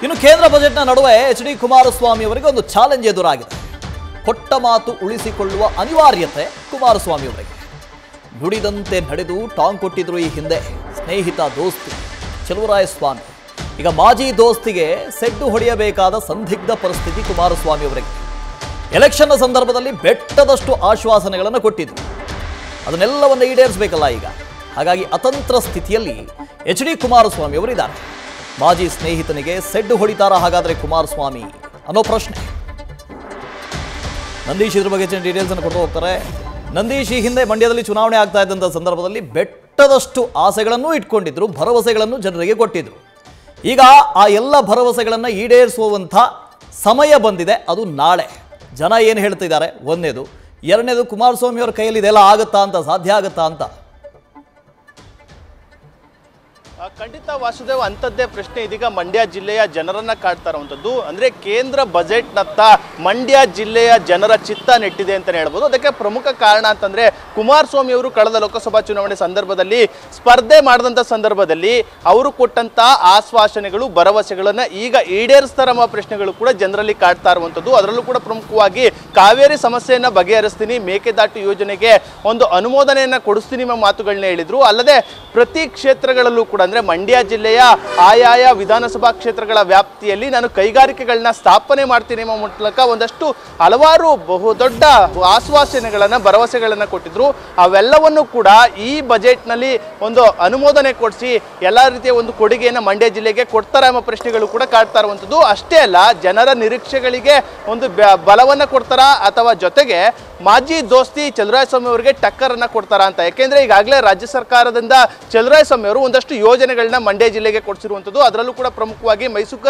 ಇನ್ನು ಕೇಂದ್ರ ಬಜೆಟ್ನ ನಡುವೆ ಎಚ್ ಡಿ ಕುಮಾರಸ್ವಾಮಿ ಅವರಿಗೆ ಒಂದು ಚಾಲೆಂಜ್ ಎದುರಾಗಿದೆ. ಕೊಟ್ಟ ಮಾತು ಉಳಿಸಿಕೊಳ್ಳುವ ಅನಿವಾರ್ಯತೆ ಕುಮಾರಸ್ವಾಮಿ ಅವರಿಗೆ. ನುಡಿದಂತೆ ನಡೆದು ಟಾಂಗ್ ಕೊಟ್ಟಿದ್ರು ಈ ಹಿಂದೆ ಸ್ನೇಹಿತ ದೋಸ್ತಿ ಚಲುವರಾಯಸ್ವಾಮಿ. ಈಗ ಮಾಜಿ ದೋಸ್ತಿಗೆ ಸೆಡ್ಡು ಹೊಡೆಯಬೇಕಾದ ಸಂದಿಗ್ಧ ಪರಿಸ್ಥಿತಿ ಕುಮಾರಸ್ವಾಮಿ ಅವರಿಗೆ. ಎಲೆಕ್ಷನ್ನ ಸಂದರ್ಭದಲ್ಲಿ ಬೆಟ್ಟದಷ್ಟು ಆಶ್ವಾಸನೆಗಳನ್ನು ಕೊಟ್ಟಿದ್ರು, ಅದನ್ನೆಲ್ಲವನ್ನು ಈಡೇರಿಸಬೇಕಲ್ಲ ಈಗ. ಹಾಗಾಗಿ ಅತಂತ್ರ ಸ್ಥಿತಿಯಲ್ಲಿ ಎಚ್ ಡಿ ಕುಮಾರಸ್ವಾಮಿ ಅವರಿದ್ದಾರೆ. ಮಾಜಿ ಸ್ನೇಹಿತನಿಗೆ ಸೆಡ್ಡು ಹೊಡಿತಾರ ಹಾಗಾದ್ರೆ ಕುಮಾರಸ್ವಾಮಿ ಅನ್ನೋ ಪ್ರಶ್ನೆ. ನಂದೀಶ್ ಇದ್ರ ಬಗ್ಗೆ ಡೀಟೇಲ್ಸ್ ಅನ್ನು ಕೊಟ್ಟು ಹೋಗ್ತಾರೆ. ನಂದೀಶ್, ಈ ಹಿಂದೆ ಮಂಡ್ಯದಲ್ಲಿ ಚುನಾವಣೆ ಆಗ್ತಾ ಇದ್ದಂಥ ಸಂದರ್ಭದಲ್ಲಿ ಬೆಟ್ಟದಷ್ಟು ಆಸೆಗಳನ್ನು ಇಟ್ಕೊಂಡಿದ್ರು, ಭರವಸೆಗಳನ್ನು ಜನರಿಗೆ ಕೊಟ್ಟಿದ್ರು. ಈಗ ಆ ಎಲ್ಲ ಭರವಸೆಗಳನ್ನು ಈಡೇರಿಸುವಂಥ ಸಮಯ ಬಂದಿದೆ, ಅದು ನಾಳೆ. ಜನ ಏನು ಹೇಳ್ತಿದ್ದಾರೆ ಒಂದನೇದು, ಎರಡನೇದು ಕುಮಾರಸ್ವಾಮಿ ಅವರ ಕೈಯಲ್ಲಿ ಇದೆಲ್ಲ ಆಗುತ್ತಾ ಅಂತ, ಸಾಧ್ಯ ಆಗುತ್ತಾ ಅಂತ. ಖಂಡಿತ ವಾಸುದೇವ್, ಅಂಥದ್ದೇ ಪ್ರಶ್ನೆ ಇದೀಗ ಮಂಡ್ಯ ಜಿಲ್ಲೆಯ ಜನರನ್ನ ಕಾಡ್ತಾ ಇರುವಂಥದ್ದು. ಅಂದ್ರೆ ಕೇಂದ್ರ ಬಜೆಟ್ನತ್ತ ಮಂಡ್ಯ ಜಿಲ್ಲೆಯ ಜನರ ಚಿತ್ತ ನೆಟ್ಟಿದೆ ಅಂತಲೇ ಹೇಳ್ಬೋದು. ಅದಕ್ಕೆ ಪ್ರಮುಖ ಕಾರಣ ಅಂತಂದ್ರೆ ಕುಮಾರಸ್ವಾಮಿ ಅವರು ಕಳೆದ ಲೋಕಸಭಾ ಚುನಾವಣೆ ಸಂದರ್ಭದಲ್ಲಿ ಸ್ಪರ್ಧೆ ಮಾಡಿದಂಥ ಸಂದರ್ಭದಲ್ಲಿ ಅವರು ಕೊಟ್ಟಂತ ಆಶ್ವಾಸನೆಗಳು, ಭರವಸೆಗಳನ್ನ ಈಗ ಈಡೇರಿಸ್ತಾರ ಎಂಬ ಪ್ರಶ್ನೆಗಳು ಕೂಡ ಜನರಲ್ಲಿ ಕಾಡ್ತಾ ಇರುವಂಥದ್ದು. ಅದರಲ್ಲೂ ಕೂಡ ಪ್ರಮುಖವಾಗಿ ಕಾವೇರಿ ಸಮಸ್ಯೆಯನ್ನ ಬಗೆಹರಿಸ್ತೀನಿ, ಮೇಕೆದಾಟು ಯೋಜನೆಗೆ ಒಂದು ಅನುಮೋದನೆಯನ್ನ ಕೊಡಿಸ್ತೀನಿ ಎಂಬ ಮಾತುಗಳನ್ನ ಹೇಳಿದ್ರು. ಅಲ್ಲದೆ ಪ್ರತಿ ಕ್ಷೇತ್ರಗಳಲ್ಲೂ ಕೂಡ ಅಂದ್ರೆ ಮಂಡ್ಯ ಜಿಲ್ಲೆಯ ಆಯಾಯ ವಿಧಾನಸಭಾ ಕ್ಷೇತ್ರಗಳ ವ್ಯಾಪ್ತಿಯಲ್ಲಿ ನಾನು ಕೈಗಾರಿಕೆಗಳನ್ನ ಸ್ಥಾಪನೆ ಮಾಡ್ತೀನಿ ಎಂಬ ಮೂಲಕ ಒಂದಷ್ಟು ಹಲವಾರು ಬಹುದೊಡ್ಡ ಆಶ್ವಾಸನೆಗಳನ್ನ, ಭರವಸೆಗಳನ್ನ ಕೊಟ್ಟಿದ್ರು. ಅವೆಲ್ಲವನ್ನು ಕೂಡ ಈ ಬಜೆಟ್ ನಲ್ಲಿ ಒಂದು ಅನುಮೋದನೆ ಕೊಡಿಸಿ ಎಲ್ಲಾ ರೀತಿಯ ಒಂದು ಕೊಡುಗೆಯನ್ನು ಮಂಡ್ಯ ಜಿಲ್ಲೆಗೆ ಕೊಡ್ತಾರ ಎಂಬ ಪ್ರಶ್ನೆಗಳು ಕೂಡ ಕಾಡ್ತಾ ಇರುವಂಥದ್ದು. ಅಷ್ಟೇ ಅಲ್ಲ, ಜನರ ನಿರೀಕ್ಷೆಗಳಿಗೆ ಒಂದು ಬಲವನ್ನ ಕೊಡ್ತಾರ ಅಥವಾ ಜೊತೆಗೆ ಮಾಜಿ ದೋಸ್ತಿ ಚಲುವರಾಯಸ್ವಾಮಿ ಅವರಿಗೆ ಟಕ್ಕರನ್ನ ಕೊಡ್ತಾರ ಅಂತ. ಯಾಕೆಂದ್ರೆ ಈಗಾಗಲೇ ರಾಜ್ಯ ಸರ್ಕಾರದಿಂದ ಚಲುವರಾಯಸ್ವಾಮಿ ಅವರು ಒಂದಷ್ಟು ಯೋಜನೆಗಳನ್ನ ಮಂಡ್ಯ ಜಿಲ್ಲೆಗೆ ಕೊಡಿಸಿರುವಂಥದ್ದು. ಅದರಲ್ಲೂ ಕೂಡ ಪ್ರಮುಖವಾಗಿ ಮೈಸೂರು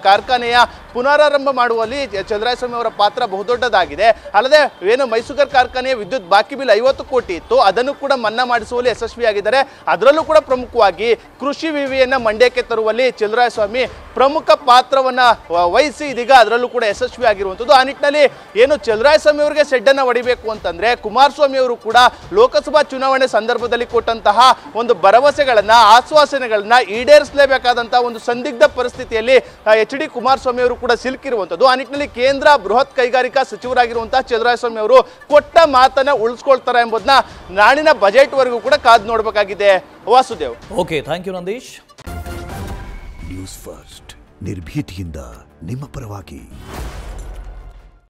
ಕಾರ್ಖಾನೆಯ ಪುನರಾರಂಭ ಮಾಡುವಲ್ಲಿ ಚಲುವರಾಯಸ್ವಾಮಿ ಅವರ ಪಾತ್ರ ಬಹುದೊಡ್ಡದಾಗಿದೆ. ಅಲ್ಲದೆ ಏನು ಮೈಸೂರು ಕಾರ್ಖಾನೆಯ ವಿದ್ಯುತ್ ಬಾಕಿ ಬಿಲ್ 50 ಕೋಟಿ ಇತ್ತು, ಅದನ್ನು ಕೂಡ ಮನ್ನಾ ಮಾಡಿಸುವಲ್ಲಿ ಯಶಸ್ವಿಯಾಗಿದ್ದಾರೆ. ಅದರಲ್ಲೂ ಕೂಡ ಪ್ರಮುಖವಾಗಿ ಕೃಷಿ ವಿವಿಯನ್ನ ಮಂಡ್ಯಕ್ಕೆ ತರುವಲ್ಲಿ ಚಲುವರಾಯಸ್ವಾಮಿ ಪ್ರಮುಖ ಪಾತ್ರವನ್ನ ವಹಿಸಿ ಇದೀಗ ಅದರಲ್ಲೂ ಕೂಡ ಯಶಸ್ವಿ ಆಗಿರುವಂಥದ್ದು. ಆ ನಿಟ್ಟಿನಲ್ಲಿ ಏನು ಚಲುವರಾಯಸ್ವಾಮಿ ಅವರಿಗೆ ಸೆಡ್ಡನ್ನ ಹೊಡಿಬೇಕು ಅಂತಂದ್ರೆ ಕುಮಾರಸ್ವಾಮಿ ಅವರು ಕೂಡ ಲೋಕಸಭಾ ಚುನಾವಣೆ ಸಂದರ್ಭದಲ್ಲಿ ಕೊಟ್ಟಂತಹ ಒಂದು ಭರವಸೆಗಳನ್ನ, ಆಶ್ವಾಸನೆಗಳನ್ನ ಈಡೇರಿಸಲೇಬೇಕಾದಂತಹ ಒಂದು ಸಂದಿಗ್ಧ ಪರಿಸ್ಥಿತಿಯಲ್ಲಿ ಎಚ್ ಡಿ ಕುಮಾರಸ್ವಾಮಿ ಅವರು ಕೂಡ ಸಿಲುಕಿರುವಂಥದ್ದು. ಆ ನಿಟ್ಟಿನಲ್ಲಿ ಕೇಂದ್ರ ಬೃಹತ್ ಕೈಗಾರಿಕಾ ಸಚಿವರಾಗಿರುವಂತಹ ಚಲುವರಾಯಸ್ವಾಮಿ ಅವರು ಕೊಟ್ಟ ಮಾತನ್ನ ಉಳಿಸ್ಕೊಳ್ತಾರೆ ಎಂಬುದನ್ನ ನಾಳಿನ ಬಜೆಟ್ ವರೆಗೂ ಕೂಡ ಕಾದು ನೋಡಬೇಕಾಗಿದೆ. Vasudev. Okay, thank you Nandish. News first ನಿರ್ಭೀತಿಯಿಂದ ನಿಮ್ಮ ಪರವಾಗಿ.